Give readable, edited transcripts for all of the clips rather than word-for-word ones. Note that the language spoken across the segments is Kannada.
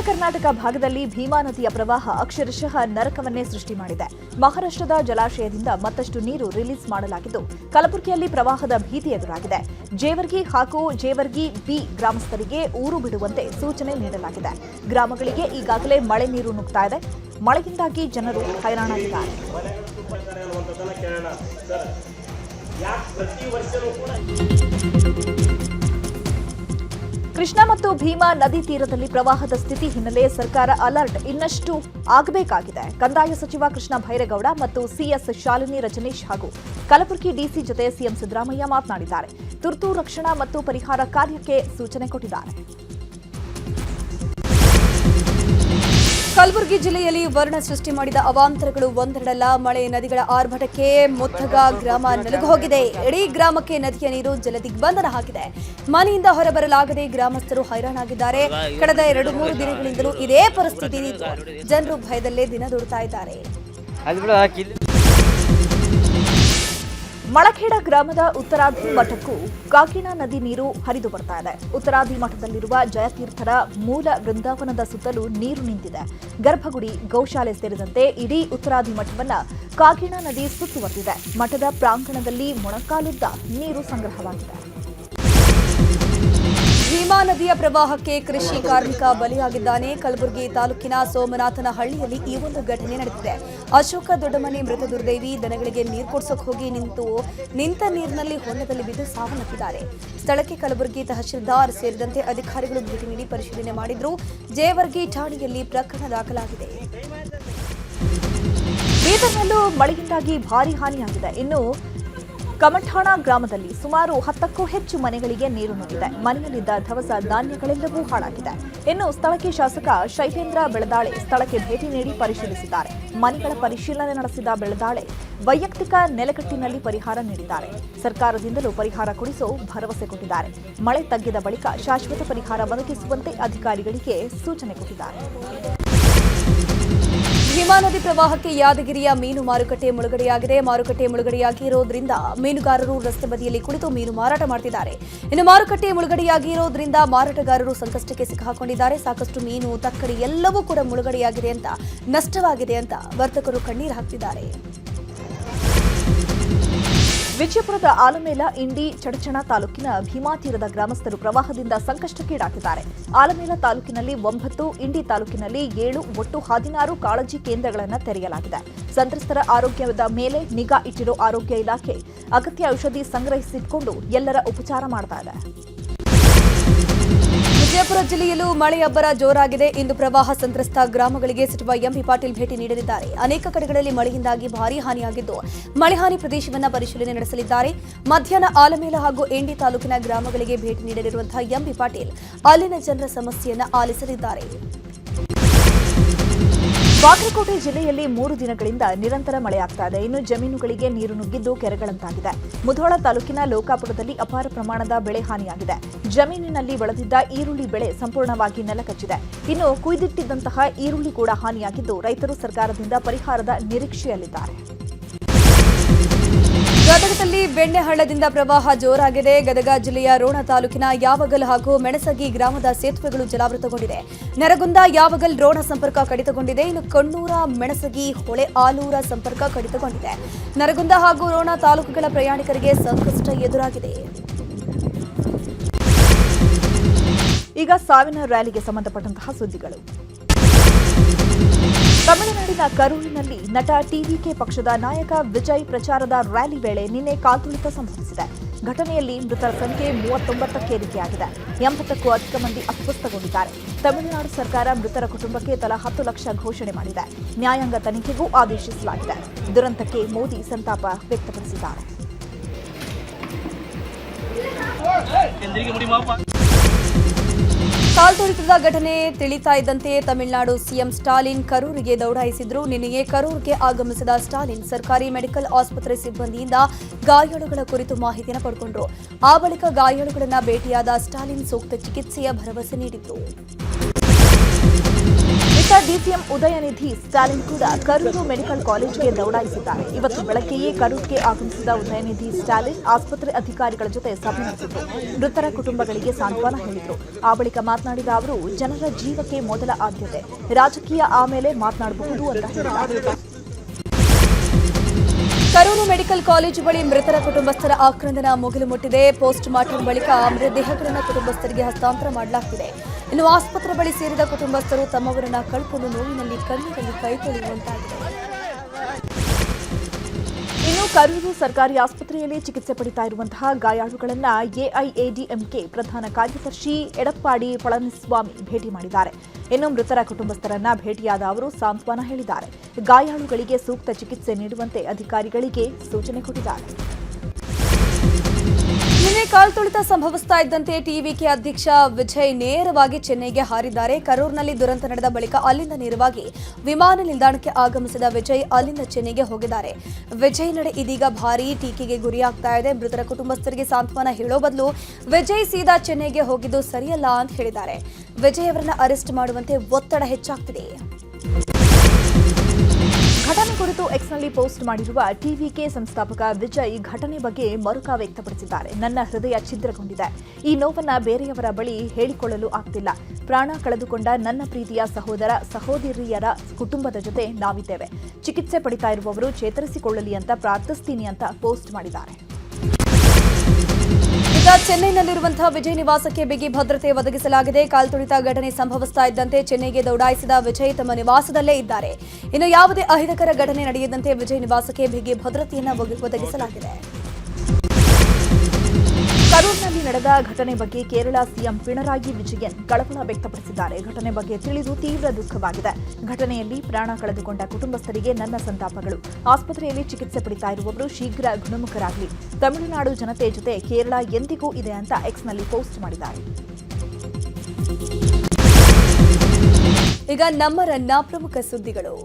ಕರ್ನಾಟಕ ಭಾಗದಲ್ಲಿ ಭೀಮಾ ನದಿಯ ಪ್ರವಾಹ ಅಕ್ಷರಶಃ ನರಕವನ್ನೇ ಸೃಷ್ಟಿ ಮಾಡಿದೆ. ಮಹಾರಾಷ್ಟ್ರದ ಜಲಾಶಯದಿಂದ ಮತ್ತಷ್ಟು ನೀರು ರಿಲೀಸ್ ಮಾಡಲಾಗಿದ್ದು ಕಲಬುರಗಿಯಲ್ಲಿ ಪ್ರವಾಹದ ಭೀತಿ ಎದುರಾಗಿದೆ. ಜೇವರ್ಗಿ ಹಾಗೂ ಜೇವರ್ಗಿ ಬಿ ಗ್ರಾಮಸ್ಥರಿಗೆ ಊರು ಬಿಡುವಂತೆ ಸೂಚನೆ ನೀಡಲಾಗಿದೆ. ಗ್ರಾಮಗಳಿಗೆ ಈಗಾಗಲೇ ಮಳೆ ನೀರು ನುಗ್ತಾ ಇದೆ. ಮಳೆಯಿಂದಾಗಿ ಜನರು ಹೈರಾಣಾಗಿದ್ದಾರೆ. ಕೃಷ್ಣಾ ಮತ್ತು ಭೀಮಾ ನದಿ ತೀರದಲ್ಲಿ ಪ್ರವಾಹದ ಸ್ಥಿತಿ ಹಿನ್ನೆಲೆ ಸರ್ಕಾರ ಅಲರ್ಟ್ ಇನ್ನಷ್ಟು ಆಗಬೇಕಾಗಿದೆ. ಕಂದಾಯ ಸಚಿವ ಕೃಷ್ಣ ಭೈರೇಗೌಡ ಮತ್ತು ಸಿಎಸ್ ಶಾಲಿನಿ ರಜನೀಶ್ ಹಾಗೂ ಕಲಬುರಗಿ ಡಿಸಿ ಜೊತೆ ಸಿಎಂ ಸಿದ್ದರಾಮಯ್ಯ ಮಾತನಾಡಿದ್ದಾರೆ. ತುರ್ತು ರಕ್ಷಣಾ ಮತ್ತು ಪರಿಹಾರ ಕಾರ್ಯಕ್ಕೆ ಸೂಚನೆ ಕೊಟ್ಟಿದ್ದಾರೆ. ಕಲಬುರಗಿ ಜಿಲ್ಲೆಯಲ್ಲಿ ವರ್ಣ ಸೃಷ್ಟಿ ಮಾಡಿದ ಅವಾಂತರಗಳು ಒಂದೆರಡಲ್ಲ. ಮಳೆ ನದಿಗಳ ಆರ್ಭಟಕ್ಕೆ ಮುತ್ತಗ ಗ್ರಾಮ ನಲುಗು ಹೋಗಿದೆ. ಇಡೀ ಗ್ರಾಮಕ್ಕೆ ನದಿಯ ನೀರು ಜಲದಿಗ್ಬಂಧನ ಹಾಕಿದೆ. ಮನೆಯಿಂದ ಹೊರಬರಲಾಗದೆ ಗ್ರಾಮಸ್ಥರು ಹೈರಾಣಾಗಿದ್ದಾರೆ. ಕಳೆದ 2-3 ದಿನಗಳಿಂದಲೂ ಇದೇ ಪರಿಸ್ಥಿತಿ ಇದ್ದು ಜನರು ಭಯದಲ್ಲೇ ದಿನ ದೂಡ್ತಾ ಇದ್ದಾರೆ. ಮಳಖೇಡ ಗ್ರಾಮದ ಉತ್ತರಾದಿ ಮಠಕ್ಕೂ ಕಾಕಿಣಾ ನದಿ ನೀರು ಹರಿದು ಬರ್ತಾ ಇದೆ. ಉತ್ತರಾದಿ ಮಠದಲ್ಲಿರುವ ಜಯತೀರ್ಥರ ಮೂಲ ವೃಂದಾವನದ ಸುತ್ತಲೂ ನೀರು ನಿಂತಿದೆ. ಗರ್ಭಗುಡಿ, ಗೋಶಾಲೆ ಸೇರಿದಂತೆ ಇಡೀ ಉತ್ತರಾದಿ ಮಠವನ್ನ ಕಾಕಿಣಾ ನದಿ ಸುತ್ತುವರೆದಿದೆ. ಮಠದ ಪ್ರಾಂಗಣದಲ್ಲಿ ಮೊಣಕಾಲುದ್ದ ನೀರು ಸಂಗ್ರಹವಾಗಿದೆ. ಭೀಮಾ ನದಿಯ ಪ್ರವಾಹಕ್ಕೆ ಕೃಷಿ ಕಾರ್ಮಿಕ ಬಲಿಯಾಗಿದ್ದಾನೆ. ಕಲಬುರಗಿ ತಾಲೂಕಿನ ಸೋಮನಾಥನಹಳ್ಳಿಯಲ್ಲಿ ಈ ಒಂದು ಘಟನೆ ನಡೆದಿದೆ. ಅಶೋಕ ದೊಡ್ಡಮನೆ ಮೃತ ದುರ್ದೈವಿ ದನಗಳಿಗೆ ನೀರು ಕೊಡ್ಸೋಕೆ ಹೋಗಿ ನಿಂತ ನೀರಿನಲ್ಲಿ ಹೊಲದಲ್ಲಿ ಬಿದ್ದು ಸಾವನ್ನಪ್ಪಿದ್ದಾರೆ. ಸ್ಥಳಕ್ಕೆ ಕಲಬುರಗಿ ತಹಶೀಲ್ದಾರ್ ಸೇರಿದಂತೆ ಅಧಿಕಾರಿಗಳು ಭೇಟಿ ನೀಡಿ ಪರಿಶೀಲನೆ ಮಾಡಿದ್ರು. ಜೇವರ್ಗಿ ಠಾಣೆಯಲ್ಲಿ ಪ್ರಕರಣ ದಾಖಲಾಗಿದೆ. ಬೀದರ್ನಲ್ಲೂ ಮಳೆಯಿಂದಾಗಿ ಭಾರೀ ಹಾನಿಯಾಗಿದೆ. ಇನ್ನು ಕಮಠಾಣ ಗ್ರಾಮದಲ್ಲಿ ಸುಮಾರು 10ಕ್ಕೂ ಹೆಚ್ಚು ಮನೆಗಳಿಗೆ ನೀರು ನುಗ್ಗಿದೆ. ಮನೆಯಲ್ಲಿದ್ದ ದವಸ ಧಾನ್ಯಗಳೆಲ್ಲವೂ ಹಾಳಾಗಿದೆ. ಇನ್ನು ಸ್ಥಳಕ್ಕೆ ಶಾಸಕ ಶೈಲೇಂದ್ರ ಬೆಳದಾಳೆ ಸ್ಥಳಕ್ಕೆ ಭೇಟಿ ನೀಡಿ ಪರಿಶೀಲಿಸಿದ್ದಾರೆ. ಮನೆಗಳ ಪರಿಶೀಲನೆ ನಡೆಸಿದ ಬೆಳದಾಳೆ ವೈಯಕ್ತಿಕ ನೆಲೆಗಟ್ಟಿನಲ್ಲಿ ಪರಿಹಾರ ನೀಡಿದ್ದಾರೆ. ಸರ್ಕಾರದಿಂದಲೂ ಪರಿಹಾರ ಕೊಡಿಸೋ ಭರವಸೆ ಕೊಟ್ಟಿದ್ದಾರೆ. ಮಳೆ ತಗ್ಗಿದ ಬಳಿಕ ಶಾಶ್ವತ ಪರಿಹಾರ ಒದಗಿಸುವಂತೆ ಅಧಿಕಾರಿಗಳಿಗೆ ಸೂಚನೆ ಕೊಟ್ಟಿದ್ದಾರೆ. ಭೀಮಾ ನದಿ ಪ್ರವಾಹಕ್ಕೆ ಯಾದಗಿರಿಯ ಮೀನು ಮಾರುಕಟ್ಟೆ ಮುಳುಗಡೆಯಾಗಿದೆ. ಮಾರುಕಟ್ಟೆ ಮುಳುಗಡೆಯಾಗಿರೋದ್ರಿಂದ ಮೀನುಗಾರರು ರಸ್ತೆ ಬದಿಯಲ್ಲಿ ಕುಳಿತು ಮೀನು ಮಾರಾಟ ಮಾಡುತ್ತಿದ್ದಾರೆ. ಇನ್ನು ಮಾರುಕಟ್ಟೆ ಮುಳುಗಡೆಯಾಗಿರೋದ್ರಿಂದ ಮಾರಾಟಗಾರರು ಸಂಕಷ್ಟಕ್ಕೆ ಸಿಕ್ಕಿಹಾಕೊಂಡಿದ್ದಾರೆ. ಸಾಕಷ್ಟು ಮೀನು, ತಕ್ಕಡಿ ಎಲ್ಲವೂ ಕೂಡ ಮುಳುಗಡೆಯಾಗಿದೆ ಅಂತ, ನಷ್ಟವಾಗಿದೆ ಅಂತ ವರ್ತಕರು ಕಣ್ಣೀರು ಹಾಕ್ತಿದ್ದಾರೆ. ವಿಜಯಪುರದ ಆಲಮೇಲ, ಇಂಡಿ, ಚಡಚಣ ತಾಲೂಕಿನ ಭೀಮಾ ತೀರದ ಗ್ರಾಮಸ್ಥರು ಪ್ರವಾಹದಿಂದ ಸಂಕಷ್ಟಕ್ಕೀಡಾಗಿದ್ದಾರೆ. ಆಲಮೇಲ ತಾಲೂಕಿನಲ್ಲಿ 9, ಇಂಡಿ ತಾಲೂಕಿನಲ್ಲಿ 7, ಒಟ್ಟು 16 ಕಾಳಜಿ ಕೇಂದ್ರಗಳನ್ನು ತೆರೆಯಲಾಗಿದೆ. ಸಂತ್ರಸ್ತರ ಆರೋಗ್ಯದ ಮೇಲೆ ನಿಗಾ ಇಟ್ಟಿರೋ ಆರೋಗ್ಯ ಇಲಾಖೆ ಅಗತ್ಯ ಔಷಧಿ ಸಂಗ್ರಹಿಸಿಟ್ಕೊಂಡು ಎಲ್ಲರ ಉಪಚಾರ ಮಾಡ್ತಾ ಇದೆ. ವಿಜಯಪುರ ಜಿಲ್ಲೆಯಲ್ಲೂ ಮಳೆ ಅಬ್ಬರ ಜೋರಾಗಿದೆ. ಇಂದು ಪ್ರವಾಹ ಸಂತ್ರಸ್ತ ಗ್ರಾಮಗಳಿಗೆ ಸಚಿವ ಎಂಬಿ ಪಾಟೀಲ್ ಭೇಟಿ ನೀಡಲಿದ್ದಾರೆ. ಅನೇಕ ಕಡೆಗಳಲ್ಲಿ ಮಳೆಯಿಂದಾಗಿ ಭಾರೀ ಹಾನಿಯಾಗಿದ್ದು ಮಳೆ ಹಾನಿ ಪ್ರದೇಶವನ್ನು ಪರಿಶೀಲನೆ ನಡೆಸಲಿದ್ದಾರೆ. ಮಧ್ಯಾಹ್ನ ಆಲಮೇಲ ಹಾಗೂ ಇಂಡಿ ತಾಲೂಕಿನ ಗ್ರಾಮಗಳಿಗೆ ಭೇಟಿ ನೀಡಲಿರುವಂತಹ ಎಂಬಿ ಪಾಟೀಲ್ ಅಲ್ಲಿನ ಜನರ ಸಮಸ್ಯೆಯನ್ನು ಆಲಿಸಲಿದ್ದಾರೆ. ಬಾಗಲಕೋಟೆ ಜಿಲ್ಲೆಯಲ್ಲಿ 3 ದಿನಗಳಿಂದ ನಿರಂತರ ಮಳೆಯಾಗ್ತಾ ಇದೆ. ಇನ್ನು ಜಮೀನುಗಳಿಗೆ ನೀರು ನುಗ್ಗಿದ್ದು ಕೆರೆಗಳಂತಾಗಿದೆ. ಮುಧೋಳ ತಾಲೂಕಿನ ಲೋಕಾಪುರದಲ್ಲಿ ಅಪಾರ ಪ್ರಮಾಣದ ಬೆಳೆ ಹಾನಿಯಾಗಿದೆ. ಜಮೀನಿನಲ್ಲಿ ಬೆಳೆದಿದ್ದ ಈರುಳ್ಳಿ ಬೆಳೆ ಸಂಪೂರ್ಣವಾಗಿ ನೆಲಕಚ್ಚಿದೆ. ಇನ್ನು ಕುಯ್ದಿಟ್ಟಿದ್ದಂತಹ ಈರುಳ್ಳಿ ಕೂಡ ಹಾನಿಯಾಗಿದ್ದು ರೈತರು ಸರ್ಕಾರದಿಂದ ಪರಿಹಾರದ ನಿರೀಕ್ಷೆಯಲ್ಲಿದ್ದಾರೆ. ಗದಗದಲ್ಲಿ ಬೆಣ್ಣೆಹಳ್ಳದಿಂದ ಪ್ರವಾಹ ಜೋರಾಗಿದೆ. ಗದಗ ಜಿಲ್ಲೆಯ ರೋಣ ತಾಲೂಕಿನ ಯಾವಗಲ್ ಹಾಗೂ ಮೆಣಸಗಿ ಗ್ರಾಮದ ಸೇತುವೆಗಳು ಜಲಾವೃತಗೊಂಡಿದೆ. ನರಗುಂದ, ಯಾವಗಲ್, ರೋಣ ಸಂಪರ್ಕ ಕಡಿತಗೊಂಡಿದೆ. ಇನ್ನು ಕಣ್ಣೂರ, ಮೆಣಸಗಿ, ಹೊಳೆ ಆಲೂರ ಸಂಪರ್ಕ ಕಡಿತಗೊಂಡಿದೆ. ನರಗುಂದ ಹಾಗೂ ರೋಣ ತಾಲೂಕುಗಳ ಪ್ರಯಾಣಿಕರಿಗೆ ಸಂಕಷ್ಟ ಎದುರಾಗಿದೆ. ಈಗ ಸಾವಿನ ರ್ಯಾಲಿಗೆ ಸಂಬಂಧಪಟ್ಟಂತಹ ಸುದ್ದಿಗಳು. ತಮಿಳುನಾಡಿನ ಕರೂರಿನಲ್ಲಿ ನಟ ಟಿವಿಕೆ ಪಕ್ಷದ ನಾಯಕ ವಿಜಯ್ ಪ್ರಚಾರದ ರ್ಯಾಲಿ ವೇಳೆ ನಿನ್ನೆ ಕಾಲ್ತುಳಿತ ಸಂಭವಿಸಿದೆ. ಘಟನೆಯಲ್ಲಿ ಮೃತರ ಸಂಖ್ಯೆ 39ಕ್ಕೆ ಏರಿಕೆಯಾಗಿದೆ. 80ಕ್ಕೂ ಅಧಿಕ ಮಂದಿ ಅಸ್ವಸ್ಥಗೊಂಡಿದ್ದಾರೆ. ತಮಿಳುನಾಡು ಸರ್ಕಾರ ಮೃತರ ಕುಟುಂಬಕ್ಕೆ ತಲಾ 10 ಲಕ್ಷ ಘೋಷಣೆ ಮಾಡಿದೆ. ನ್ಯಾಯಾಂಗ ತನಿಖೆಗೂ ಆದೇಶಿಸಲಾಗಿದೆ. ದುರಂತಕ್ಕೆ ಮೋದಿ ಸಂತಾಪ ವ್ಯಕ್ತಪಡಿಸಿದ್ದಾರೆ. ಕಾಲ್ತುಳಿತದ ಘಟನೆ ತಿಳಿತಾ ಇದ್ದಂತೆ ತಮಿಳುನಾಡು ಸಿಎಂ ಸ್ಟಾಲಿನ್ ಕರೂರಿಗೆ ದೌಡಾಯಿಸಿದ್ರು. ನಿನ್ನೆಯೇ ಕರೂರಿಗೆ ಆಗಮಿಸಿದ ಸ್ಟಾಲಿನ್ ಸರ್ಕಾರಿ ಮೆಡಿಕಲ್ ಆಸ್ಪತ್ರೆ ಸಿಬ್ಬಂದಿಯಿಂದ ಗಾಯಾಳುಗಳ ಕುರಿತು ಮಾಹಿತಿಯನ್ನು ಪಡೆಕೊಂಡ್ರು. ಆ ಬಳಿಕ ಗಾಯಾಳುಗಳನ್ನ ಭೇಟಿಯಾದ ಸ್ಟಾಲಿನ್ ಸೂಕ್ತ ಚಿಕಿತ್ಸೆಯ ಭರವಸೆ ನೀಡಿದ್ರು. ಸಿಸಿಎಂ ಉದಯನಿಧಿ ಸ್ಟಾಲಿನ್ ಕೂಡ ಕರೂರು ಮೆಡಿಕಲ್ ಕಾಲೇಜಿಗೆ ದೌಡಾಯಿಸಿದ್ದಾರೆ. ಇವತ್ತು ಬೆಳಗ್ಗೆಯೇ ಕರೂರಿಗೆ ಆಗಮಿಸಿದ ಉದಯನಿಧಿ ಸ್ಟಾಲಿನ್ ಆಸ್ಪತ್ರೆ ಅಧಿಕಾರಿಗಳ ಜೊತೆ ಸಭೆ ನಡೆಸಿದರು. ಮೃತರ ಕುಟುಂಬಗಳಿಗೆ ಸಾಂತ್ವನ ಹೇಳಿದರು. ಆ ಬಳಿಕ ಮಾತನಾಡಿದ ಅವರು, ಜನರ ಜೀವಕ್ಕೆ ಮೊದಲ ಆದ್ಯತೆ, ರಾಜಕೀಯ ಆಮೇಲೆ ಮಾತನಾಡಬಹುದು ಅಂತ ಹೇಳಿದ್ದಾರೆ. ಕರೂರು ಮೆಡಿಕಲ್ ಕಾಲೇಜು ಬಳಿ ಮೃತರ ಕುಟುಂಬಸ್ಥರ ಆಕ್ರಂದನ ಮುಗಿಲು ಮುಟ್ಟಿದೆ. ಪೋಸ್ಟ್ ಮಾರ್ಟಂ ಬಳಿಕ ಮೃತದೇಹಗಳನ್ನು ಕುಟುಂಬಸ್ಥರಿಗೆ ಹಸ್ತಾಂತರ ಮಾಡಲಾಗಿದೆ. ಇನ್ನು ಆಸ್ಪತ್ರೆ ಬಳಿ ಸೇರಿದ ಕುಟುಂಬಸ್ಥರು ತಮ್ಮವರನ್ನ ಕಳ್ಕೊಂಡು ನೋವಿನಲ್ಲಿ ಕಣ್ಣೀರಲ್ಲಿ ಕೈ ತೊಳೆಯುವಂತಾಗಿದೆ. ಇನ್ನು ಕರೂರು ಸರ್ಕಾರಿ ಆಸ್ಪತ್ರೆಯಲ್ಲಿ ಚಿಕಿತ್ಸೆ ಪಡಿತಾ ಇರುವಂತಹ ಗಾಯಾಳುಗಳನ್ನ ಎಐಎಡಿಎಂಕೆ ಪ್ರಧಾನ ಕಾರ್ಯದರ್ಶಿ ಎಡಪ್ಪಾಡಿ ಪಳನಿಸ್ವಾಮಿ ಭೇಟಿ ಮಾಡಿದ್ದಾರೆ. ಇನ್ನು ಮೃತರ ಕುಟುಂಬಸ್ಥರನ್ನ ಭೇಟಿಯಾದ ಅವರು ಸಾಂತ್ವನ ಹೇಳಿದ್ದಾರೆ. ಗಾಯಾಳುಗಳಿಗೆ ಸೂಕ್ತ ಚಿಕಿತ್ಸೆ ನೀಡುವಂತೆ ಅಧಿಕಾರಿಗಳಿಗೆ ಸೂಚನೆ ಕೊಟ್ಟಿದ್ದಾರೆ. ನಿನ್ನೆ ಕಾಲ್ತುಳಿತ ಸಂಭವಿಸ್ತಾ ಇದ್ದಂತೆ ಟಿವಿಕೆ ಅಧ್ಯಕ್ಷ ವಿಜಯ್ ನೇರವಾಗಿ ಚೆನ್ನೈಗೆ ಹಾರಿದ್ದಾರೆ. ಕರೂರಿನಲ್ಲಿ ದುರಂತ ನಡೆದ ಬಳಿಕ ಅಲ್ಲಿಂದ ನೇರವಾಗಿ ವಿಮಾನ ನಿಲ್ದಾಣಕ್ಕೆ ಆಗಮಿಸಿದ ವಿಜಯ್ ಅಲ್ಲಿಂದ ಚೆನ್ನೈಗೆ ಹೋಗಿದ್ದಾರೆ. ವಿಜಯ್ ನಡೆ ಇದೀಗ ಭಾರೀ ಟೀಕೆಗೆ ಗುರಿಯಾಗ್ತಾ ಇದೆ. ಮೃತರ ಕುಟುಂಬಸ್ಥರಿಗೆ ಸಾಂತ್ವನ ಹೇಳೋ ಬದಲು ವಿಜಯ್ ಸೀದಾ ಚೆನ್ನೈಗೆ ಹೋಗಿದ್ದು ಸರಿಯಲ್ಲ ಅಂತ ಹೇಳಿದ್ದಾರೆ. ವಿಜಯ್ ಅವರನ್ನ ಅರೆಸ್ಟ್ ಮಾಡುವಂತೆ ಒತ್ತಡ ಹೆಚ್ಚಾಗ್ತಿದೆ. ಘಟನೆ ಕುರಿತು ಎಕ್ಸ್ನಲ್ಲಿ ಪೋಸ್ಟ್ ಮಾಡಿರುವ ಟಿವಿಕೆ ಸಂಸ್ಥಾಪಕ ವಿಜಯ್ ಘಟನೆ ಬಗ್ಗೆ ಮರುಕ ವ್ಯಕ್ತಪಡಿಸಿದ್ದಾರೆ. ನನ್ನ ಹೃದಯ ಛಿದ್ರಗೊಂಡಿದೆ. ಈ ನೋವನ್ನ ಬೇರೆಯವರ ಬಳಿ ಹೇಳಿಕೊಳ್ಳಲು ಆಗ್ತಿಲ್ಲ. ಪ್ರಾಣ ಕಳೆದುಕೊಂಡ ನನ್ನ ಪ್ರೀತಿಯ ಸಹೋದರ ಸಹೋದರಿಯರ ಕುಟುಂಬದ ಜೊತೆ ನಾವಿದ್ದೇವೆ. ಚಿಕಿತ್ಸೆ ಪಡಿತಾ ಇರುವವರು ಚೇತರಿಸಿಕೊಳ್ಳಲಿ ಅಂತ ಪ್ರಾರ್ಥಿಸ್ತೀನಿ ಅಂತ ಪೋಸ್ಟ್ ಮಾಡಿದ್ದಾರೆ. ಈಗ ಚೆನ್ನೈನಲ್ಲಿರುವಂತಹ ವಿಜಯ್ ನಿವಾಸಕ್ಕೆ ಬಿಗಿ ಭದ್ರತೆ ಒದಗಿಸಲಾಗಿದೆ. ಕಾಲ್ತುಳಿತ ಘಟನೆ ಸಂಭವಿಸ್ತಾ ಇದ್ದಂತೆ ಚೆನ್ನೈಗೆ ದೌಡಾಯಿಸಿದ ವಿಜಯ್ ತಮ್ಮ ನಿವಾಸದಲ್ಲೇ ಇದ್ದಾರೆ. ಇನ್ನು ಯಾವುದೇ ಅಹಿತಕರ ಘಟನೆ ನಡೆಯದಂತೆ ವಿಜಯ್ ನಿವಾಸಕ್ಕೆ ಬಿಗಿ ಭದ್ರತೆಯನ್ನು ಒದಗಿಸಲಾಗಿದೆ. ಕರೂರಿನಲ್ಲಿ ನಡೆದ ಘಟನೆ ಬಗ್ಗೆ ಕೇರಳ ಸಿಎಂ ಪಿಣರಾಯಿ ವಿಜಯನ್ ಕಳವಳ ವ್ಯಕ್ತಪಡಿಸಿದ್ದಾರೆ. ಘಟನೆ ಬಗ್ಗೆ ತಿಳಿದು ತೀವ್ರ ದುಃಖವಾಗಿದೆ. ಘಟನೆಯಲ್ಲಿ ಪ್ರಾಣ ಕಳೆದುಕೊಂಡ ಕುಟುಂಬಸ್ಥರಿಗೆ ನನ್ನ ಸಂತಾಪಗಳು. ಆಸ್ಪತ್ರೆಯಲ್ಲಿ ಚಿಕಿತ್ಸೆ ಪಡಿತಾ ಇರುವವರು ಶೀಘ್ರ ಗುಣಮುಖರಾಗಲಿ. ತಮಿಳುನಾಡು ಜನತೆ ಜೊತೆ ಕೇರಳ ಎಂದಿಗೂ ಇದೆ ಅಂತ ಎಕ್ಸ್ನಲ್ಲಿ ಪೋಸ್ಟ್ ಮಾಡಿದ್ದಾರೆ. ಈಗ ನಮ್ಮರನ್ನ ಪ್ರಮುಖ ಸುದ್ದಿಗಳು.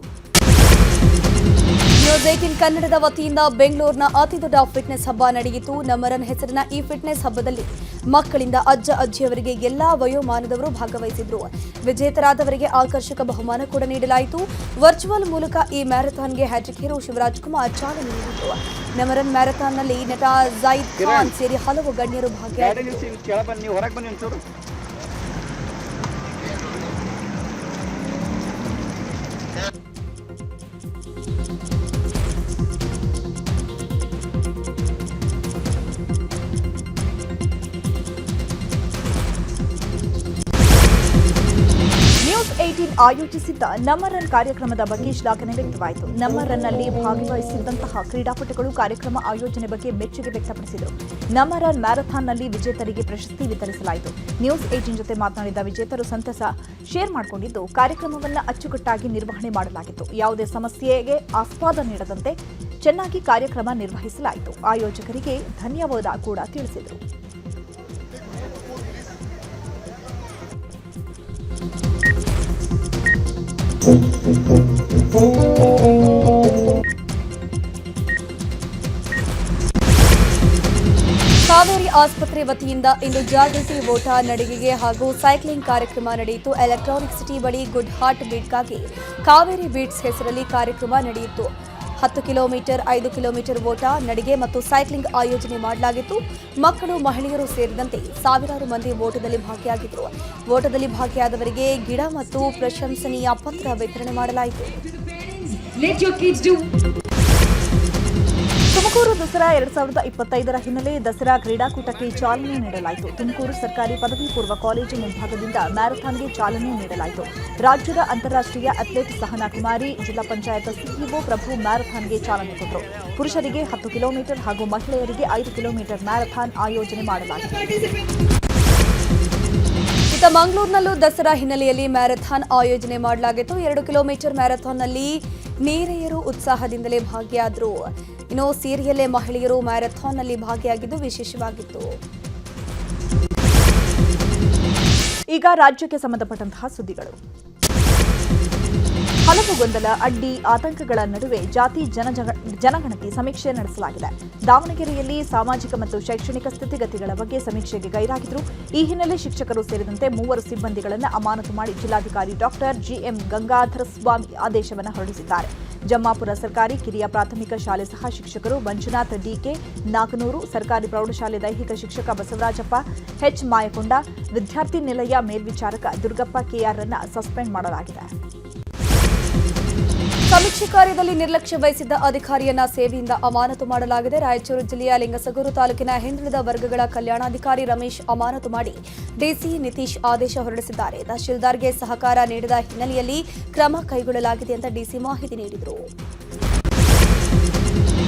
ನ್ಯೂಸ್ 18 ಕನ್ನಡದ ವತಿಯಿಂದ ಬೆಂಗಳೂರಿನ ಅತಿದೊಡ್ಡ ಫಿಟ್ನೆಸ್ ಹಬ್ಬ ನಡೆಯಿತು. ನಮ್ಮರನ್ ಹೆಸರಿನ ಈ ಫಿಟ್ನೆಸ್ ಹಬ್ಬದಲ್ಲಿ ಮಕ್ಕಳಿಂದ ಅಜ್ಜ ಅಜ್ಜಿಯವರಿಗೆ ಎಲ್ಲಾ ವಯೋಮಾನದವರು ಭಾಗವಹಿಸಿದ್ರು. ವಿಜೇತರಾದವರಿಗೆ ಆಕರ್ಷಕ ಬಹುಮಾನ ಕೂಡ ನೀಡಲಾಯಿತು. ವರ್ಚುವಲ್ ಮೂಲಕ ಈ ಮ್ಯಾರಥಾನ್ಗೆ ಹ್ಯಾಟ್ರಿಕ್ ಹೀರೋ ಶಿವರಾಜ್ ಕುಮಾರ್ ಚಾಲನೆ ನೀಡಿದರು. ನಮರನ್ ಮ್ಯಾರಥಾನ್ನಲ್ಲಿ ನಟ ಜೈದ್ ಖಾನ್ ಸೇರಿ ಹಲವು ಗಣ್ಯರು ಭಾಗಿಯಾಗಿದ್ದರು. ನ್ಯೂಸ್ 18 ಆಯೋಜಿಸಿದ್ದ ನಮ್ಮ ರನ್ ಕಾರ್ಯಕ್ರಮದ ಬಗ್ಗೆ ಶ್ಲಾಘನೆ ವ್ಯಕ್ತವಾಯಿತು. ನಮ್ಮ ರನ್ನಲ್ಲಿ ಭಾಗವಹಿಸಿದ್ದಂತಹ ಕ್ರೀಡಾಪಟುಗಳು ಕಾರ್ಯಕ್ರಮ ಆಯೋಜನೆ ಬಗ್ಗೆ ಮೆಚ್ಚುಗೆ ವ್ಯಕ್ತಪಡಿಸಿದರು. ನಮ್ಮ ರನ್ ಮ್ಯಾರಥಾನ್ನಲ್ಲಿ ವಿಜೇತರಿಗೆ ಪ್ರಶಸ್ತಿ ವಿತರಿಸಲಾಯಿತು. ನ್ಯೂಸ್ 18 ಜೊತೆ ಮಾತನಾಡಿದ ವಿಜೇತರು ಸಂತಸ ಶೇರ್ ಮಾಡಿಕೊಂಡಿದ್ದು, ಕಾರ್ಯಕ್ರಮವನ್ನು ಅಚ್ಚುಕಟ್ಟಾಗಿ ನಿರ್ವಹಣೆ ಮಾಡಲಾಗಿತ್ತು. ಯಾವುದೇ ಸಮಸ್ಯೆಗೆ ಆಸ್ಪದ ನೀಡದಂತೆ ಚೆನ್ನಾಗಿ ಕಾರ್ಯಕ್ರಮ ನಿರ್ವಹಿಸಲಾಯಿತು. ಆಯೋಜಕರಿಗೆ ಧನ್ಯವಾದ ಕೂಡ ತಿಳಿಸಿದರು. ಕಾವೇರಿ ಆಸ್ಪತ್ರೆ ವತಿಯಿಂದ ಇಂದು ಜಾಗೃತಿ ಓಟ, ನಡಿಗೆಗೆ ಹಾಗೂ ಸೈಕ್ಲಿಂಗ್ ಕಾರ್ಯಕ್ರಮ ನಡೆಯಿತು. ಎಲೆಕ್ಟ್ರಾನಿಕ್ ಸಿಟಿ ಬಳಿ ಗುಡ್ ಹಾರ್ಟ್ ಬೀಟ್ಗಾಗಿ ಕಾವೇರಿ ಬೀಟ್ಸ್ ಹೆಸರಲ್ಲಿ ಕಾರ್ಯಕ್ರಮ ನಡೆಯಿತು. 10 ಕಿಲೋಮೀಟರ್, 5 ಕಿಲೋಮೀಟರ್ ಓಟ, ನಡಿಗೆ ಮತ್ತು ಸೈಕ್ಲಿಂಗ್ ಆಯೋಜನೆ ಮಾಡಲಾಗಿತ್ತು. ಮಕ್ಕಳು, ಮಹಿಳೆಯರು ಸೇರಿದಂತೆ ಸಾವಿರಾರು ಮಂದಿ ಓಟದಲ್ಲಿ ಭಾಗಿಯಾಗಿದ್ದರು. ಓಟದಲ್ಲಿ ಭಾಗಿಯಾದವರಿಗೆ ಗಿಡ ಮತ್ತು ಪ್ರಶಂಸನೀಯ ಪತ್ರ ವಿತರಣೆ ಮಾಡಲಾಯಿತು. ತುಮಕೂರು ದಸರಾ 2025 ಹಿನ್ನೆಲೆ ದಸರಾ ಕ್ರೀಡಾಕೂಟಕ್ಕೆ ಚಾಲನೆ ನೀಡಲಾಯಿತು. ತುಮಕೂರು ಸರ್ಕಾರಿ ಪದವಿ ಪೂರ್ವ ಕಾಲೇಜು ಮುಂಭಾಗದಿಂದ ಮ್ಯಾರಥಾನ್ಗೆ ಚಾಲನೆ ನೀಡಲಾಯಿತು. ರಾಜ್ಯದ ಅಂತಾರಾಷ್ಟ್ರೀಯ ಅಥ್ಲೆಟ್ ಸಹನಾ ಕುಮಾರಿ, ಜಿಲ್ಲಾ ಪಂಚಾಯತ್ ಸಿಇಒ ಪ್ರಭು ಮ್ಯಾರಥಾನ್ಗೆ ಚಾಲನೆ ಕೊಟ್ಟರು. ಪುರುಷರಿಗೆ 10 ಕಿಲೋಮೀಟರ್ ಹಾಗೂ ಮಹಿಳೆಯರಿಗೆ 5 ಕಿಲೋಮೀಟರ್ ಮ್ಯಾರಥಾನ್ ಆಯೋಜನೆ ಮಾಡಲಾಗಿದೆ. ಇತ್ತ ಮಂಗಳೂರಿನಲ್ಲೂ ದಸರಾ ಹಿನ್ನೆಲೆಯಲ್ಲಿ ಮ್ಯಾರಥಾನ್ ಆಯೋಜನೆ ಮಾಡಲಾಗಿತ್ತು. 2 ಕಿಲೋಮೀಟರ್ ಮ್ಯಾರಥಾನ್ನಲ್ಲಿ ನೀರೆಯರು ಉತ್ಸಾಹದಿಂದಲೇ ಭಾಗಿಯಾದರು. ಇನ್ನು ಸೀರಿಯಲ್ಲೇ ಮಹಿಳೆಯರು ಮ್ಯಾರಥಾನ್ನಲ್ಲಿ ಭಾಗಿಯಾಗಿದ್ದು ವಿಶೇಷವಾಗಿತ್ತು. ಈಗ ರಾಜ್ಯಕ್ಕೆ ಸಂಬಂಧಪಟ್ಟಂತಹ ಸುದ್ದಿಗಳು. ಹಲವು ಗೊಂದಲ, ಅಡ್ಡಿ, ಆತಂಕಗಳ ನಡುವೆ ಜಾತಿ ಜನಗಣತಿ ಸಮೀಕ್ಷೆ ನಡೆಸಲಾಗಿದೆ. ದಾವಣಗೆರೆಯಲ್ಲಿ ಸಾಮಾಜಿಕ ಮತ್ತು ಶೈಕ್ಷಣಿಕ ಸ್ಥಿತಿಗತಿಗಳ ಬಗ್ಗೆ ಸಮೀಕ್ಷೆಗೆ ಗೈರಾಗಿದ್ದರು. ಈ ಹಿನ್ನೆಲೆ ಶಿಕ್ಷಕರು ಸೇರಿದಂತೆ 3 ಸಿಬ್ಬಂದಿಗಳನ್ನು ಅಮಾನತು ಮಾಡಿ ಜಿಲ್ಲಾಧಿಕಾರಿ ಡಾಕ್ಟರ್ ಜಿಎಂ ಗಂಗಾಧರ ಸ್ವಾಮಿ ಆದೇಶವನ್ನು ಹೊರಡಿಸಿದ್ದಾರೆ. ಜಮ್ಮಾಪುರ ಸರ್ಕಾರಿ ಕಿರಿಯ ಪ್ರಾಥಮಿಕ ಶಾಲೆ ಸಹ ಶಿಕ್ಷಕರು ಮಂಜುನಾಥ್ ಡಿಕೆ ನಾಗನೂರು, ಸರ್ಕಾರಿ ಪ್ರೌಢಶಾಲೆ ದೈಹಿಕ ಶಿಕ್ಷಕ ಬಸವರಾಜಪ್ಪ ಎಚ್ ಮಾಯಕೊಂಡ, ವಿದ್ಯಾರ್ಥಿ ನಿಲಯ ಮೇಲ್ವಿಚಾರಕ ದುರ್ಗಪ್ಪ ಕೆಆರ್ ಅನ್ನು ಸಸ್ಪೆಂಡ್ ಮಾಡಲಾಗಿದೆ. ಸಮೀಕ್ಷೆ ಕಾರ್ಯದಲ್ಲಿ ನಿರ್ಲಕ್ಷ್ಯ ವಹಿಸಿದ್ದ ಅಧಿಕಾರಿಯನ್ನ ಸೇವೆಯಿಂದ ಅಮಾನತು ಮಾಡಲಾಗಿದೆ. ರಾಯಚೂರು ಜಿಲ್ಲೆಯ ಲಿಂಗಸಗೂರು ತಾಲೂಕಿನ ಹಿಂದುಳಿದ ವರ್ಗಗಳ ಕಲ್ಯಾಣಾಧಿಕಾರಿ ರಮೇಶ್ ಅಮಾನತು ಮಾಡಿ ಡಿಸಿ ನಿತೀಶ್ ಆದೇಶ ಹೊರಡಿಸಿದ್ದಾರೆ. ತಹಶೀಲ್ದಾರ್ಗೆ ಸಹಕಾರ ನೀಡಿದ ಹಿನ್ನೆಲೆಯಲ್ಲಿ ಕ್ರಮ ಕೈಗೊಳ್ಳಲಾಗಿದೆ ಅಂತ ಡಿಸಿ ಮಾಹಿತಿ ನೀಡಿದರು.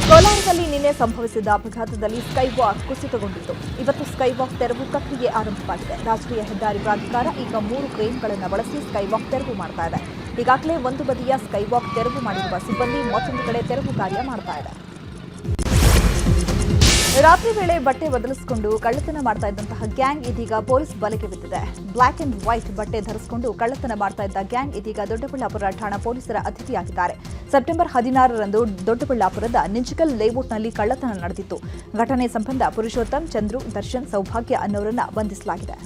ಕೋಲಾರದಲ್ಲಿ ನಿನ್ನೆ ಸಂಭವಿಸಿದ ಅಪಘಾತದಲ್ಲಿ ಸ್ಕೈವಾಕ್ ಕುಸಿತಗೊಂಡಿತ್ತು. ಇವತ್ತು ಸ್ಕೈವಾಕ್ ತೆರವು ಪ್ರಕ್ರಿಯೆ ಆರಂಭವಾಗಿದೆ. ರಾಷ್ಟ್ರೀಯ ಹೆದ್ದಾರಿ ಪ್ರಾಧಿಕಾರ ಈಗ 3 ಕ್ರೇನ್ಗಳನ್ನು ಬಳಸಿ ಸ್ಕೈವಾಕ್ ತೆರವು ಮಾಡ್ತಾ ಇದೆ. ಈಗಾಗಲೇ ಒಂದು ಬದಿಯ ಸ್ಕೈವಾಕ್ ತೆರವು ಮಾಡಿರುವ ಸಿಬ್ಬಂದಿ ಮತ್ತೊಂದು ಕಡೆ ತೆರವು ಕಾರ್ಯ ಮಾಡ್ತಾ ಇದೆ. ರಾತ್ರಿ ವೇಳೆ ಬಟ್ಟೆ ಬದಲಿಸಿಕೊಂಡು ಕಳ್ಳತನ ಮಾಡ್ತಾ ಇದ್ದಂತಹ ಗ್ಯಾಂಗ್ ಇದೀಗ ಪೊಲೀಸ್ ಬಲೆಗೆ ಬಿದ್ದಿದೆ. ಬ್ಲಾಕ್ ಅಂಡ್ ವೈಟ್ ಬಟ್ಟೆ ಧರಿಸಿಕೊಂಡು ಕಳ್ಳತನ ಮಾಡ್ತಾ ಇದ್ದ ಗ್ಯಾಂಗ್ ಇದೀಗ ದೊಡ್ಡಬಳ್ಳಾಪುರ ಠಾಣಾ ಪೊಲೀಸರ ಅತಿಥಿಯಾಗಿದ್ದಾರೆ. ಸೆಪ್ಟೆಂಬರ್ 16ರಂದು ದೊಡ್ಡಬಳ್ಳಾಪುರದ ನಿಂಚಕಲ್ ಲೇಔಟ್ನಲ್ಲಿ ಕಳ್ಳತನ ನಡೆದಿತ್ತು. ಘಟನೆ ಸಂಬಂಧ ಪುರುಷೋತ್ತಮ್, ಚಂದ್ರು, ದರ್ಶನ್, ಸೌಭಾಗ್ಯ ಅನ್ನೋರನ್ನ ಬಂಧಿಸಲಾಗಿದೆ.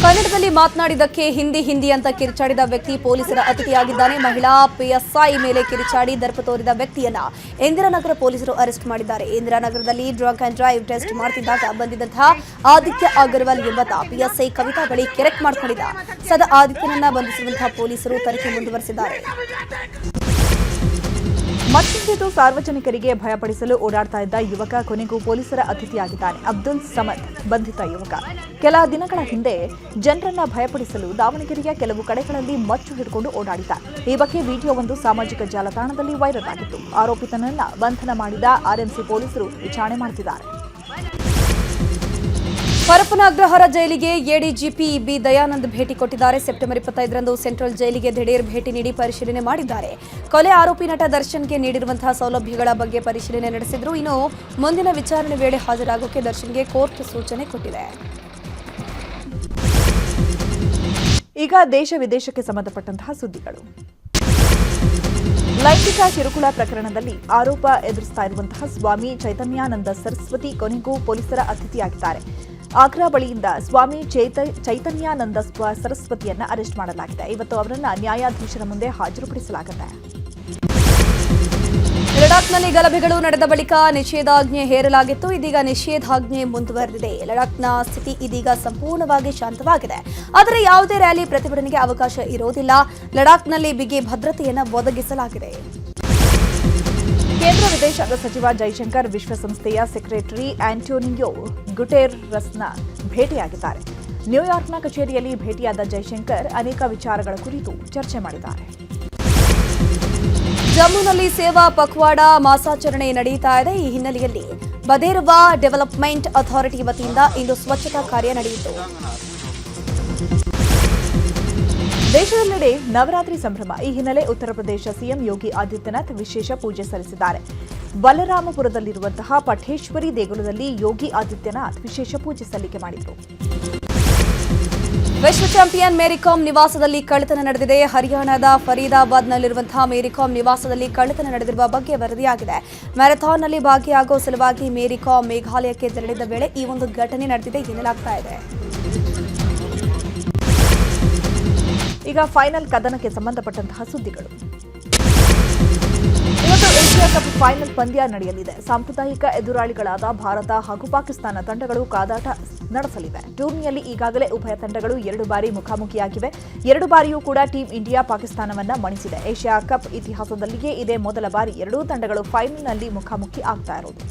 ಕನ್ನಡದಲ್ಲಿ ಮಾತನಾಡಿದ್ದಕ್ಕೆ ಹಿಂದಿ ಅಂತ ಕಿರುಚಾಡಿದ ವ್ಯಕ್ತಿ ಪೊಲೀಸರ ಅತಿಥಿಯಾಗಿದ್ದಾನೆ. ಮಹಿಳಾ ಪಿಎಸ್ಐ ಮೇಲೆ ಕಿರುಚಾಡಿ ದರ್ಪ ತೋರಿದ ವ್ಯಕ್ತಿಯನ್ನ ಇಂದಿರಾನಗರ ಪೊಲೀಸರು ಅರೆಸ್ಟ್ ಮಾಡಿದ್ದಾರೆ. ಇಂದಿರಾನಗರದಲ್ಲಿ ಡ್ರಗ್ ಅಂಡ್ ಡ್ರೈವ್ ಟೆಸ್ಟ್ ಮಾಡುತ್ತಿದ್ದಾಗ ಬಂದಿದ್ದಂತಹ ಆದಿತ್ಯ ಅಗರ್ವಾಲ್ ಎಂಬಾತ ಪಿಎಸ್ಐ ಕವಿತಾ ಬಳಿ ಕೆರೆಕ್ ಮಾಡಿಕೊಂಡಿದ್ದ. ಸದಾ ಆದಿತ್ಯನನ್ನ ಬಂಧಿಸಿರುವಂತಹ ಪೊಲೀಸರು ತನಿಖೆ ಮುಂದುವರೆಸಿದ್ದಾರೆ. ಮತ್ತೊಂದು ಸಾರ್ವಜನಿಕರಿಗೆ ಭಯಪಡಿಸಲು ಓಡಾಡ್ತಾ ಇದ್ದ ಯುವಕ ಕೊನೆಗೂ ಪೊಲೀಸರ ಅತಿಥಿಯಾಗಿದ್ದಾನೆ. ಅಬ್ದುಲ್ ಸಮದ್ ಬಂಧಿತ ಯುವಕ ಕೆಲ ದಿನಗಳ ಹಿಂದೆ ಜನರನ್ನ ಭಯಪಡಿಸಲು ದಾವಣಗೆರೆಯ ಕೆಲವು ಕಡೆಗಳಲ್ಲಿ ಮಚ್ಚು ಹಿಡಿಕೊಂಡು ಓಡಾಡಿದ್ದ. ಈ ಬಗ್ಗೆ ವಿಡಿಯೋವೊಂದು ಸಾಮಾಜಿಕ ಜಾಲತಾಣದಲ್ಲಿ ವೈರಲ್ ಆಗಿತ್ತು. ಆರೋಪಿತನನ್ನ ಬಂಧನ ಮಾಡಿದ ಆರ್ಎಂಸಿ ಪೊಲೀಸರು ವಿಚಾರಣೆ ಮಾಡುತ್ತಿದ್ದಾರೆ. ಪರಪ್ಪನ ಅಗ್ರಹಾರ ಜೈಲಿಗೆ ಎಡಿಜಿಪಿ ಬಿ ದಯಾನಂದ್ ಭೇಟಿ ಕೊಟ್ಟಿದ್ದಾರೆ. ಸೆಪ್ಟೆಂಬರ್ 25ರಂದು ಸೆಂಟ್ರಲ್ ಜೈಲಿಗೆ ದಿಢೀರ್ ಭೇಟಿ ನೀಡಿ ಪರಿಶೀಲನೆ ಮಾಡಿದ್ದಾರೆ. ಕೊಲೆ ಆರೋಪಿ ನಟ ದರ್ಶನ್ಗೆ ನೀಡಿರುವಂತಹ ಸೌಲಭ್ಯಗಳ ಬಗ್ಗೆ ಪರಿಶೀಲನೆ ನಡೆಸಿದ್ರು. ಇನ್ನು ಮುಂದಿನ ವಿಚಾರಣೆ ವೇಳೆ ಹಾಜರಾಗೋಕೆ ದರ್ಶನ್ಗೆ ಕೋರ್ಟ್ ಸೂಚನೆ ಕೊಟ್ಟಿದೆ. ಈಗ ದೇಶ ವಿದೇಶಕ್ಕೆ ಸಂಬಂಧಪಟ್ಟಂತಹ ಸುದ್ದಿಗಳು. ಲೈಂಗಿಕ ಕಿರುಕುಳ ಪ್ರಕರಣದಲ್ಲಿ ಆರೋಪ ಎದುರಿಸ್ತಾ ಇರುವಂತಹ ಸ್ವಾಮಿ ಚೈತನ್ಯಾನಂದ ಸರಸ್ವತಿ ಕೊನೆಗೂ ಪೊಲೀಸರ ಅತಿಥಿಯಾಗಿದ್ದಾರೆ. ಆಗ್ರಾ ಬಳಿಯಿಂದ ಸ್ವಾಮಿ ಚೈತನ್ಯಾನಂದ ಸರಸ್ವತಿಯನ್ನ ಅರೆಸ್ಟ್ ಮಾಡಲಾಗಿದೆ. ಇವತ್ತು ಅವರನ್ನ ನ್ಯಾಯಾಧೀಶರ ಮುಂದೆ ಹಾಜರುಪಡಿಸಲಾಗಿದೆ. ಲಡಾಖ್ನಲ್ಲಿ ಗಲಭೆಗಳು ನಡೆದ ಬಳಿಕ ನಿಷೇಧಾಜ್ಞೆ ಹೇರಲಾಗಿತ್ತು. ಇದೀಗ ನಿಷೇಧಾಜ್ಞೆ ಮುಂದುವರೆದಿದೆ. ಲಡಾಖ್ನ ಸ್ಥಿತಿ ಇದೀಗ ಸಂಪೂರ್ಣವಾಗಿ ಶಾಂತವಾಗಿದೆ. ಆದರೆ ಯಾವುದೇ ರ್ಯಾಲಿ ಪ್ರತಿಭಟನೆಗೆ ಅವಕಾಶ ಇರೋದಿಲ್ಲ. ಲಡಾಖ್ನಲ್ಲಿ ಬಿಗಿ ಭದ್ರತೆಯನ್ನು ಒದಗಿಸಲಾಗಿದೆ. ಕೇಂದ್ರ ವಿದೇಶಾಂಗ ಸಚಿವ ಜೈಶಂಕರ್ ವಿಶ್ವಸಂಸ್ಥೆಯ ಸೆಕ್ರೆಟರಿ ಆಂಟೋನಿಯೋ ಗುಟೆರಸ್ನ ಭೇಟಿಯಾಗಿದ್ದಾರೆ. ನ್ಯೂಯಾರ್ಕ್ನ ಕಚೇರಿಯಲ್ಲಿ ಭೇಟಿಯಾದ ಜೈಶಂಕರ್ ಅನೇಕ ವಿಚಾರಗಳ ಕುರಿತು ಚರ್ಚೆ ಮಾಡಿದ್ದಾರೆ. ಜಮ್ಮುನಲ್ಲಿ ಸೇವಾ ಪಖ್ವಾಡ ಮಾಸಾಚರಣೆ ನಡೆಯುತ್ತಾ ಇದೆ. ಈ ಹಿನ್ನೆಲೆಯಲ್ಲಿ ಬದೇರ್ವಾ ಡೆವಲಪ್ಮೆಂಟ್ ಅಥಾರಿಟಿ ವತಿಯಿಂದ ಇಂದು ಸ್ವಚ್ಛತಾ ಕಾರ್ಯ ನಡೆಯಿತು. ದೇಶದೆಲ್ಲೆಡೆ ನವರಾತ್ರಿ ಸಂಭ್ರಮ. ಈ ಹಿನ್ನೆಲೆ ಉತ್ತರ ಪ್ರದೇಶ ಸಿಎಂ ಯೋಗಿ ಆದಿತ್ಯನಾಥ್ ವಿಶೇಷ ಪೂಜೆ ಸಲ್ಲಿಸಿದ್ದಾರೆ. ಬಲರಾಮಪುರದಲ್ಲಿರುವಂತಹ ಪಠೇಶ್ವರಿ ದೇಗುಲದಲ್ಲಿ ಯೋಗಿ ಆದಿತ್ಯನಾಥ್ ವಿಶೇಷ ಪೂಜೆ ಸಲ್ಲಿಕೆ ಮಾಡಿದರು. ವಿಶ್ವ ಚಾಂಪಿಯನ್ ಮೇರಿಕಾಮ್ ನಿವಾಸದಲ್ಲಿ ಕಳ್ಳತನ ನಡೆದಿದೆ. ಹರಿಯಾಣದ ಫರೀದಾಬಾದ್ನಲ್ಲಿರುವಂತಹ ಮೇರಿಕಾಮ್ ನಿವಾಸದಲ್ಲಿ ಕಳ್ಳತನ ನಡೆದಿರುವ ಬಗ್ಗೆ ವರದಿಯಾಗಿದೆ. ಮ್ಯಾರಥಾನ್ನಲ್ಲಿ ಭಾಗಿಯಾಗುವ ಸಲುವಾಗಿ ಮೇರಿಕಾಮ್ ಮೇಘಾಲಯಕ್ಕೆ ತೆರಳಿದ ವೇಳೆ ಈ ಒಂದು ಘಟನೆ ನಡೆದಿದೆ ಎನ್ನಲಾಗ್ತಾ ಇದೆ. ಈಗ ಫೈನಲ್ ಕದನಕ್ಕೆ ಸಂಬಂಧಪಟ್ಟಂತಹ ಸುದ್ದಿಗಳು. ಇವತ್ತು ಏಷ್ಯಾ ಕಪ್ ಫೈನಲ್ ಪಂದ್ಯ ನಡೆಯಲಿದೆ. ಸಾಂಪ್ರದಾಯಿಕ ಎದುರಾಳಿಗಳಾದ ಭಾರತ ಹಾಗೂ ಪಾಕಿಸ್ತಾನ ತಂಡಗಳು ಕಾದಾಟ ನಡೆಸಲಿವೆ. ಟೂರ್ನಿಯಲ್ಲಿ ಈಗಾಗಲೇ ಉಭಯ ತಂಡಗಳು 2 ಬಾರಿ ಮುಖಾಮುಖಿಯಾಗಿವೆ. 2 ಬಾರಿಯೂ ಕೂಡ ಟೀಂ ಇಂಡಿಯಾ ಪಾಕಿಸ್ತಾನವನ್ನ ಮಣಿಸಿದೆ. ಏಷ್ಯಾ ಕಪ್ ಇತಿಹಾಸದಲ್ಲಿಯೇ ಇದೇ ಮೊದಲ ಬಾರಿ ಎರಡೂ ತಂಡಗಳು ಫೈನಲ್ನಲ್ಲಿ ಮುಖಾಮುಖಿ ಆಗ್ತಾ ಇರೋದು.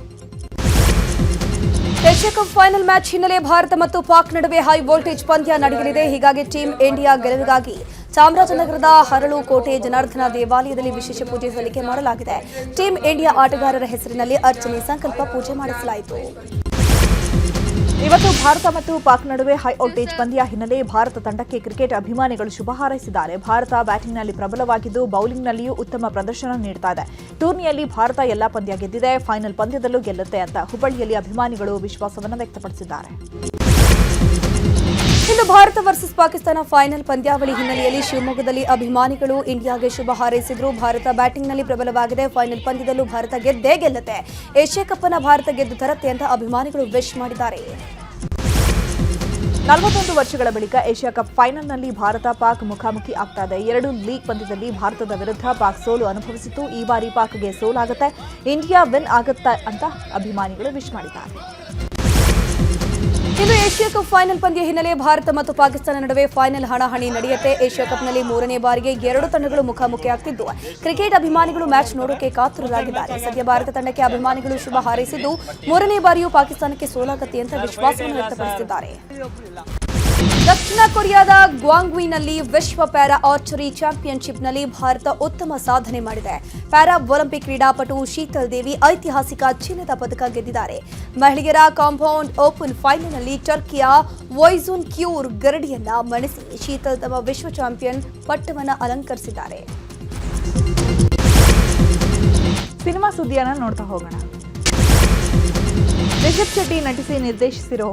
ಏಷ್ಯಾ ಕಪ್ ಫೈನಲ್ ಮ್ಯಾಚ್ ಹಿನ್ನೆಲೆ ಭಾರತ ಮತ್ತು ಪಾಕ್ ನಡುವೆ ಹೈ ವೋಲ್ಟೇಜ್ ಪಂದ್ಯ ನಡೆಯಲಿದೆ. ಹೀಗಾಗಿ ಟೀಂ ಇಂಡಿಯಾ ಗೆಲುವಿಗಾಗಿ ಚಾಮರಾಜನಗರದ ಹರಳುಕೋಟೆ ಜನಾರ್ದನ ದೇವಾಲಯದಲ್ಲಿ ವಿಶೇಷ ಪೂಜೆ ಸಲ್ಲಿಕೆ ಮಾಡಲಾಗಿದೆ. ಟೀಂ ಇಂಡಿಯಾ ಆಟಗಾರರ ಹೆಸರಿನಲ್ಲಿ ಅರ್ಚನೆ ಸಂಕಲ್ಪ ಪೂಜೆ ಮಾಡಿಸಲಾಯಿತು. ಇವತ್ತು ಭಾರತ ಮತ್ತು ಪಾಕ್ ನಡುವೆ ಹೈ ವೋಲ್ಟೇಜ್ ಪಂದ್ಯ ಹಿನ್ನೆಲೆ ಭಾರತ ತಂಡಕ್ಕೆ ಕ್ರಿಕೆಟ್ ಅಭಿಮಾನಿಗಳು ಶುಭ ಹಾರೈಸಿದ್ದಾರೆ. ಭಾರತ ಬ್ಯಾಟಿಂಗ್ನಲ್ಲಿ ಪ್ರಬಲವಾಗಿದ್ದು ಬೌಲಿಂಗ್ನಲ್ಲಿಯೂ ಉತ್ತಮ ಪ್ರದರ್ಶನ ನೀಡುತ್ತಾ ಇದೆ. ಟೂರ್ನಿಯಲ್ಲಿ ಭಾರತ ಎಲ್ಲಾ ಪಂದ್ಯ ಗೆದ್ದಿದೆ. ಫೈನಲ್ ಪಂದ್ಯದಲ್ಲೂ ಗೆಲ್ಲುತ್ತೆ ಅಂತ ಹುಬ್ಬಳ್ಳಿಯಲ್ಲಿ ಅಭಿಮಾನಿಗಳು ವಿಶ್ವಾಸವನ್ನು ವ್ಯಕ್ತಪಡಿಸಿದ್ದಾರೆ. ಇಂದು ಭಾರತ ವರ್ಸಸ್ ಪಾಕಿಸ್ತಾನ ಫೈನಲ್ ಪಂದ್ಯಾವಳಿ ಹಿನ್ನೆಲೆಯಲ್ಲಿ ಶಿವಮೊಗ್ಗದಲ್ಲಿ ಅಭಿಮಾನಿಗಳು ಇಂಡಿಯಾಗೆ ಶುಭ ಹಾರೈಸಿದ್ರು. ಭಾರತ ಬ್ಯಾಟಿಂಗ್ನಲ್ಲಿ ಪ್ರಬಲವಾಗಿದೆ. ಫೈನಲ್ ಪಂದ್ಯದಲ್ಲೂ ಭಾರತ ಗೆದ್ದೇ ಗೆಲ್ಲುತ್ತೆ. ಏಷ್ಯಾ ಕಪ್ ಅನ್ನು ಭಾರತ ಗೆದ್ದು ತರತ್ತೆ ಅಂತ ಅಭಿಮಾನಿಗಳು ವಿಶ್ ಮಾಡಿದ್ದಾರೆ. 41 ವರ್ಷಗಳ ಬಳಿಕ ಏಷ್ಯಾ ಕಪ್ ಫೈನಲ್ನಲ್ಲಿ ಭಾರತ ಪಾಕ್ ಮುಖಾಮುಖಿ ಆಗ್ತಾ ಇದೆ. 2 ಲೀಗ್ ಪಂದ್ಯದಲ್ಲಿ ಭಾರತದ ವಿರುದ್ಧ ಪಾಕ್ ಸೋಲು ಅನುಭವಿಸಿತು. ಈ ಬಾರಿ ಪಾಕ್ಗೆ ಸೋಲಾಗುತ್ತೆ, ಇಂಡಿಯಾ ವಿನ್ ಆಗುತ್ತೆ ಅಂತ ಅಭಿಮಾನಿಗಳು ವಿಶ್ ಮಾಡಿದ್ದಾರೆ. ಇನ್ನು ಏಷ್ಯಾ ಕಪ್ ಫೈನಲ್ ಪಂದ್ಯ ಹಿನ್ನೆಲೆ ಭಾರತ ಮತ್ತು ಪಾಕಿಸ್ತಾನ ನಡುವೆ ಫೈನಲ್ ಹಣಾಹಣಿ ನಡೆಯುತ್ತೆ. ಏಷ್ಯಾ ಕಪ್ನಲ್ಲಿ 3ನೇ ಬಾರಿಗೆ 2 ತಂಡಗಳು ಮುಖಾಮುಖಿ ಆಗ್ತಿದ್ದು ಕ್ರಿಕೆಟ್ ಅಭಿಮಾನಿಗಳು ಮ್ಯಾಚ್ ನೋಡೋಕೆ ಕಾತುರರಾಗಿದ್ದಾರೆ. ಸದ್ಯ ಭಾರತ ತಂಡಕ್ಕೆ ಅಭಿಮಾನಿಗಳು ಶುಭ ಹಾರೈಸಿದ್ದು 3ನೇ ಬಾರಿಯೂ ಪಾಕಿಸ್ತಾನಕ್ಕೆ ಸೋಲಾಗತ್ತೆ ಅಂತ ವಿಶ್ವಾಸವನ್ನು ವ್ಯಕ್ತಪಡಿಸಿದ್ದಾರೆ. ದಕ್ಷಿಣ ಕೊರಿಯಾದ ಗ್ವಾಂಗ್ವಿನಲ್ಲಿ ವಿಶ್ವ ಪ್ಯಾರಾ ಆರ್ಚರಿ ಚಾಂಪಿಯನ್ಶಿಪ್ನಲ್ಲಿ ಭಾರತ ಉತ್ತಮ ಸಾಧನೆ ಮಾಡಿದೆ. ಪ್ಯಾರಾ ಒಲಿಂಪಿಕ್ ಕ್ರೀಡಾಪಟು ಶೀತಲ್ ದೇವಿ ಐತಿಹಾಸಿಕ ಚಿನ್ನದ ಪದಕ ಗೆದ್ದಿದ್ದಾರೆ. ಮಹಿಳೆಯರ ಕಾಂಪೌಂಡ್ ಓಪನ್ ಫೈನಲ್ನಲ್ಲಿ ಟರ್ಕಿಯ ವೈಜುನ್ ಕ್ಯೂರ್ ಗರಡಿಯನ್ನ ಮಣಿಸಿ ಶೀತಲ್ ತಮ್ಮ ವಿಶ್ವ ಚಾಂಪಿಯನ್ ಪಟ್ಟವನ್ನು ಅಲಂಕರಿಸಿದ್ದಾರೆ. ಸಿನಿಮಾ ಸುದ್ದಿಯನ್ನ ನೋಡ್ತಾ ಹೋಗೋಣ. ರಿಷಬ್ ಶೆಟ್ಟಿ ನಟಿಸಿ ನಿರ್ದೇಶಿಸಿರೋ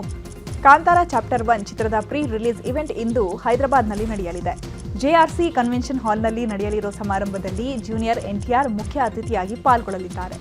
ಕಾಂತಾರ ಚಾಪ್ಟರ್ 1 ಚಿತ್ರದ ಪ್ರೀ ರಿಲೀಸ್ ಇವೆಂಟ್ ಇಂದು ಹೈದರಾಬಾದ್ನಲ್ಲಿ ನಡೆಯಲಿದೆ. ಜೆಆರ್ಸಿ ಕನ್ವೆನ್ಷನ್ ಹಾಲ್ನಲ್ಲಿ ನಡೆಯಲಿರೋ ಸಮಾರಂಭದಲ್ಲಿ ಜೂನಿಯರ್ ಎನ್ಟಿಆರ್ ಮುಖ್ಯ ಅತಿಥಿಯಾಗಿ ಪಾಲ್ಗೊಳ್ಳಲಿದ್ದಾರೆ.